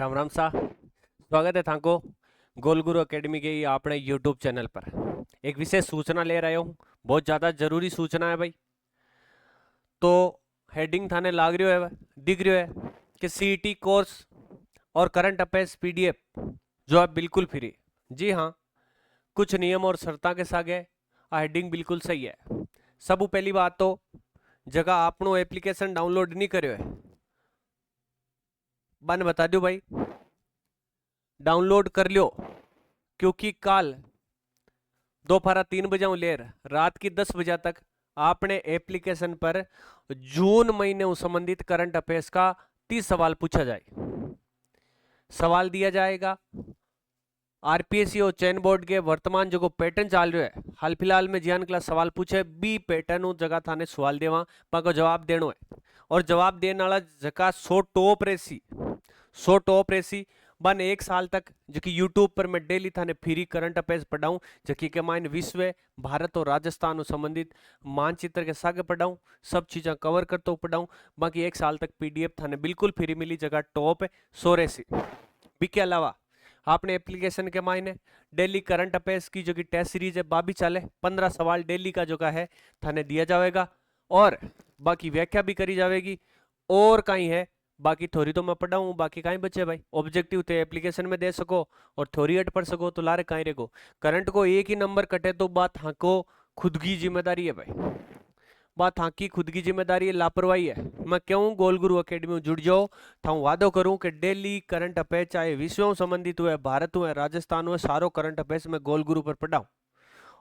राम राम सा। स्वागत है थाको गोल गुरु एकेडमी के ये अपने यूट्यूब चैनल पर। एक विशेष सूचना ले रहा हूँ, बहुत ज़्यादा जरूरी सूचना है भाई। तो हेडिंग थाने लाग रही है, दिख रही है कि सीईटी कोर्स और करंट अफेयर्स पीडीएफ जो है बिल्कुल फ्री। जी हाँ, कुछ नियम और शर्तां के साथ है। हेडिंग बिल्कुल सही है। सब पहली बात तो जगह आपनो एप्लीकेशन डाउनलोड नहीं करो है, बन बता दो भाई, डाउनलोड कर लियो। क्योंकि कल दोपहर 3 बजे लेर रात की 10 बजे तक आपने एप्लीकेशन पर जून महीने संबंधित करंट अफेयर्स का 30 सवाल पूछा जाए। सवाल दिया जाएगा आरपीएससी और चैन बोर्ड के वर्तमान जो पैटर्न चल रहा है, हाल फिलहाल में जियान क्लास सवाल पूछे बी पैटर्न जगह थाने सवाल देवा पाको जवाब देनो है। और जवाब देने वाला जगह 100 टॉप रेसी बन एक साल तक जो कि यूट्यूब पर मैं डेली थाने फ्री करंट अफेयर्स पढ़ाऊं, जो कि के माइन विश्व भारत और राजस्थान संबंधित मानचित्र के सागे पढ़ाऊं, सब चीज़ें कवर करते पढ़ाऊं। बाकी एक साल तक पीडीएफ थाने बिल्कुल फ्री मिली, जगह टॉप है 100 रेसी। बी के अलावा आपने एप्लीकेशन के मायने डेली करंट अफेयर्स की जो कि टेस्ट सीरीज है बाबी चाले 15 सवाल डेली का जो का है थाने दिया जाएगा और बाकी व्याख्या भी करी जाएगी। और कहीं है बाकी थोड़ी तो मैं पढ़ाऊँ, बाकी कहीं बचे भाई। ऑब्जेक्टिव थे एप्लीकेशन में दे सको और थोड़ी हट पढ़ सको तो लारे कहीं रेगो। करंट को एक ही नंबर कटे तो बात हाँ को खुद की जिम्मेदारी है भाई, बात हाँ की खुद की जिम्मेदारी है, लापरवाही है। मैं क्यों गोल गुरु एकेडमी में जुड़ जाओ था, वादो करूं कि डेली करंट अफेयर चाहे विश्व संबंधित हुए, भारत हुए, राजस्थान हुए, सारो करंट अफेयर्स में गोल गुरु पर पढ़ाऊं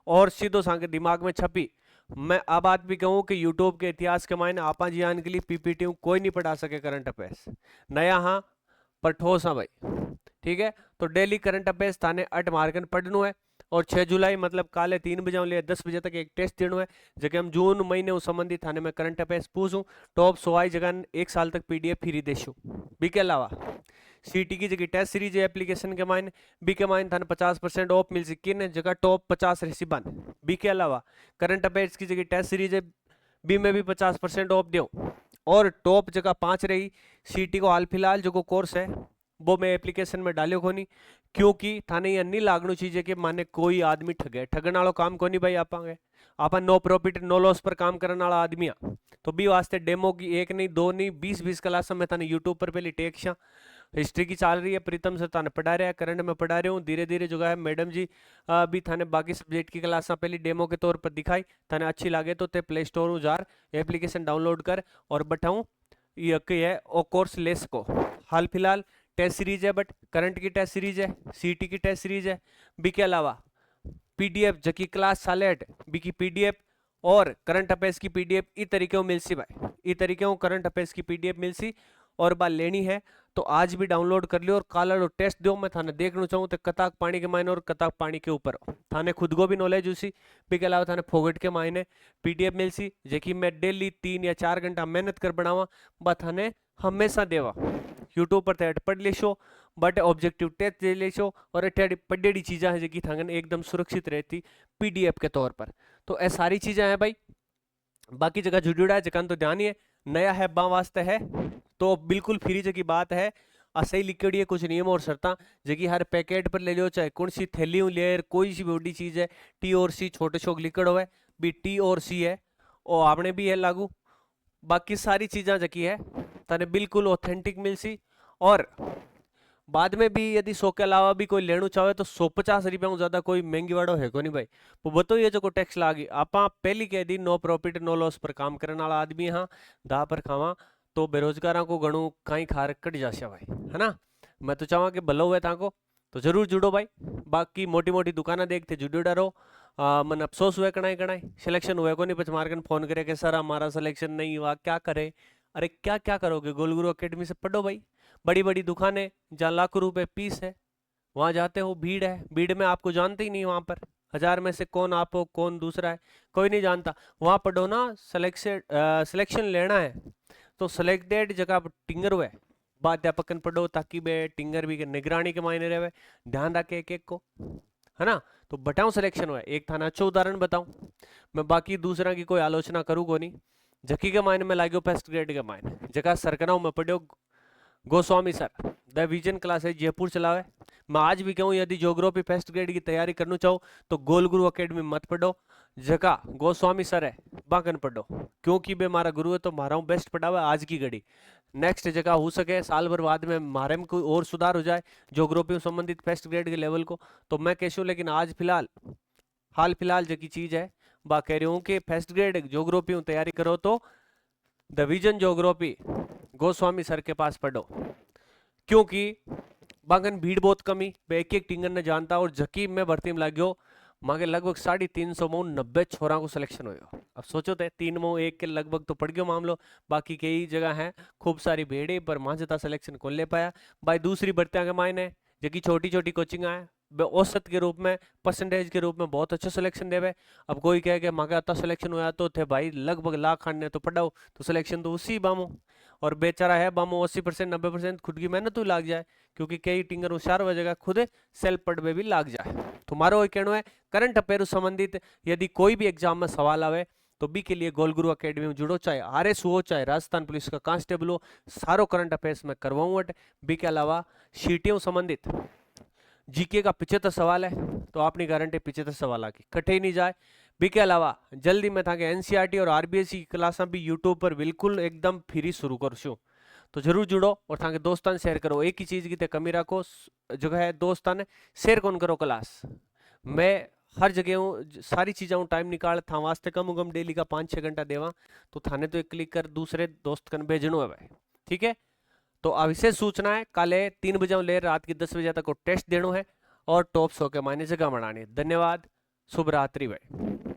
और सीधो सांगे दिमाग में छपी। मैं अब बात भी कहूं कि यूट्यूब के इतिहास के मायने आपा जियान के लिए पीपीटी कोई नहीं पढ़ा सके करंट अफेयर्स। नया हाँ पर ठोस हाँ भाई, ठीक है। तो डेली करंट अफेयर्स थाने 8 मार्कन पढ़नो है और 6 जुलाई मतलब काले 3 बजे ले 10 बजे तक एक टेस्ट देनो है, जगह हम जून महीने उस संबंधित थाने में करंट अफेयर्स पूछूं टॉप 100 आई जगह एक साल तक पीडीएफ फ्री देशू। बी के अलावा सीटी की जगह टेस्ट सीरीज एप्लीकेशन के मायने बी के मायने थाने 50% ऑफ मिल सकी जगह टॉप 50 रेसी बन। बी के अलावा करंट अफेयर्स की जगह टेस्ट सीरीज है बी में भी 50% ऑफ दो और टॉप जगह 5 रही। सीटी को हाल फिलहाल जो कोर्स है वो मैं एप्लीकेशन में डालियो को नहीं, क्योंकि थाने ये नहीं लागणु चीज़ कि माने कोई आदमी ठगे, ठगन वालों काम को नहीं भाई। आप नो प्रॉफिट नो लॉस पर काम करने वाला आदमी आ तो बी वास्ते डेमो की एक नहीं दो नहीं 20 क्लास में थाने यूट्यूब पर पहले टेक्शा हिस्ट्री की चल रही है, प्रीतम सर थाने पढ़ा रहा है, करंट में पढ़ा रहा हूँ। धीरे धीरे जो है मैडम जी भी थाने बाकी सब्जेक्ट की क्लास पहले डेमो के तौर पर दिखाई, थाने अच्छी लगे तो ते प्ले स्टोर में जार एप्लीकेशन डाउनलोड कर और बैठाऊँ ये है और कोर्स ले सको। हाल फिलहाल टेस्ट सीरीज है, बट करंट की टेस्ट सीरीज है, सीटी की टेस्ट सीरीज है, बी के अलावा पीडीएफ जबकि क्लास सालेट बी की पीडीएफ और करंट अफेयर्स की पीडीएफ ई तरीके मिल सी भाई, ई तरीके करंट अफेयर्स की पीडीएफ मिल सी और बात लेनी है तो आज भी डाउनलोड कर लियो और काला टेस्ट दो। मैं थाने देखना चाहूँ तो कताक पानी के मायने और कताक पानी के ऊपर थाने खुद को भी नॉलेज उसी भी के अलावा थाने फोगट के मायने पीडीएफ मिल सी जेकि मैं डेली 3 या 4 घंटा मेहनत कर बनावा बा थाने हमेशा देवा। यूट्यूब पर थे पढ़ लेशो बट ऑब्जेक्टिव टेस्ट दे लेशो और अट्ठाड़ी पढ़ेड़ी चीज़ें हैं जो थाने एकदम सुरक्षित रहती पीडीएफ के तौर पर। तो ये सारी चीज़ें हैं भाई। बाकी जगह जुड़ूड़ा है जगह तो ध्यान ही है, नया है बा वास्ते है तो बिल्कुल फ्री जगह बात है। असही लिखी है कुछ नियम और शर्ता जगह हर पैकेट पर ले लो, चाहे कौन सी थैली लेयर कोई सी बड़ी चीज़ है टी और सी छोटे छोटे लिक्विड हुआ भी टी और सी है और आपने भी है लागू। बाकी सारी चीज़ें जकी है तने बिल्कुल ऑथेंटिक मिल सी और बाद में भी यदि 100 के अलावा भी कोई लेना चाहे तो 150 रुपया ज्यादा कोई महंगी वाड़ो है को नहीं भाई। वो बताओ ये जो टैक्स लागी आप पहली कह दी नो प्रॉफिट नो लॉस पर काम करने वाला आदमी हाँ दा पर खावा तो बेरोजगारों को गणु कहीं खार कट जाशा भाई, है ना। मैं तो चाहवा कि भलो हुए ताको तो जरूर जुड़ो भाई। बाकी मोटी मोटी दुकाना देखते जुड़ो रहो। मन अफसोस हुए कणाई कणाई सिलेक्शन हुए को नहीं पच मार्कन फोन करे कि सर हमारा सिलेक्शन नहीं हुआ क्या करे। अरे क्या क्या करोगे, गोल गुरु अकेडमी से पढ़ो भाई। बड़ी बड़ी दुकानें जहाँ लाखों रुपए फीस है वहाँ जाते हो, भीड़ है, भीड़ में आपको जानते ही नहीं, वहाँ पर 1000 में से कौन आप हो कौन दूसरा है कोई नहीं जानता। वहाँ पढ़ो ना, सिलेक्शन लेना है तो सिलेक्टेड जगह आप टिंगर हुए अध्यापकन पढ़ो ताकि बे टिंगर भी निगरानी के मायने रहे, ध्यान रखे एक एक को, है ना। तो बताऊं सिलेक्शन हुआ एक थाना अच्छा उदाहरण बताऊं मैं, बाकी दूसरा की कोई आलोचना करूँ को नहीं। जकी के मायने में लाग्यो फर्स्ट ग्रेड के मायने जगह सरकनाऊ में पढ़ो Goswami sir the vision class है जयपुर चलावे। मैं आज भी कहूँ यदि ज्योग्राफी फर्स्ट ग्रेड की तैयारी करना चाहो तो गोल गुरु अकेडमी मत पढ़ो, जगह गोस्वामी सर है बाकन पढ़ो, क्योंकि बे मारा गुरु है तो मारा हूँ बेस्ट पढ़ावा आज की घड़ी। नेक्स्ट जगह हो सके साल भर बाद में मारे में कोई और सुधार हो जाए ज्योग्राफी संबंधित फर्स्ट ग्रेड के लेवल को तो मैं कहूँ, लेकिन आज फिलहाल हाल फिलहाल जो की चीज है बा कह रही हूँ कि फर्स्ट ग्रेड ज्योग्राफी तैयारी करो तो the vision geography Goswami sir के पास पढ़ो, क्योंकि बागन भीड़ बहुत कमी एक एक टिंगर ने जानता और जकी में भर्ती में लाग्यो मांगे लगभग 350 मऊ 90 छोरा को सिलेक्शन हो। अब सोचो थे 3 मऊ 1 के लगभग तो पड़ गयो मामलो, बाकी कई जगह है खूब सारी भेड़े पर मांझता सिलेक्शन कौन ले पाया भाई। दूसरी भर्तियां के मायने जबकि छोटी छोटी कोचिंग है औसत के रूप में परसेंटेज के रूप में बहुत अच्छा सिलेक्शन देवे। अब कोई कहे कि मांगे आता सिलेक्शन हुआ तो थे भाई लगभग लाख खाने तो पढ़ाओ तो सिलेक्शन तो उसी बामो, और बेचारा है बामो 80% 90% खुद की मेहनत तो लाग जाए, क्योंकि कई टिंगर होशियार हो जाएगा खुद सेल्फ पढ़ में भी लाग जाए। तुम्हारा वही कहना है करंट अफेयर संबंधित यदि कोई भी एग्जाम में सवाल आवे तो बी के लिए गोल गुरु अकेडमी में जुड़ो, चाहे RS हो चाहे राजस्थान पुलिस का कांस्टेबल हो, सारो करंट अफेयर्स में करवाऊँ। बी के अलावा सीटियों संबंधित जीके का 75 सवाल है तो आपनी गारंटी 75 सवाल की कटे ही नहीं जाए। बी के अलावा जल्दी मैं था कि NCERT और RBSE की क्लास भी यूट्यूब पर बिल्कुल एकदम फ्री शुरू कर शू, तो जरूर जुड़ो और था दोस्तान शेयर करो। एक ही चीज की कमी रखो जो है दोस्तान शेयर कौन करो क्लास, मैं हर जगह हूँ सारी चीज़ें हूँ टाइम निकाल था वास्ते कम कम डेली का 5-6 घंटा देवा तो थाने तो एक क्लिक कर दूसरे दोस्त कन भेजनो है भाई, ठीक है। तो अविशेष सूचना है काले 3 बजे ले रात की 10 बजे तक को टेस्ट देना है और टॉप 100 के मायने जगह बनानी है। धन्यवाद, शुभ रात्रि भाई।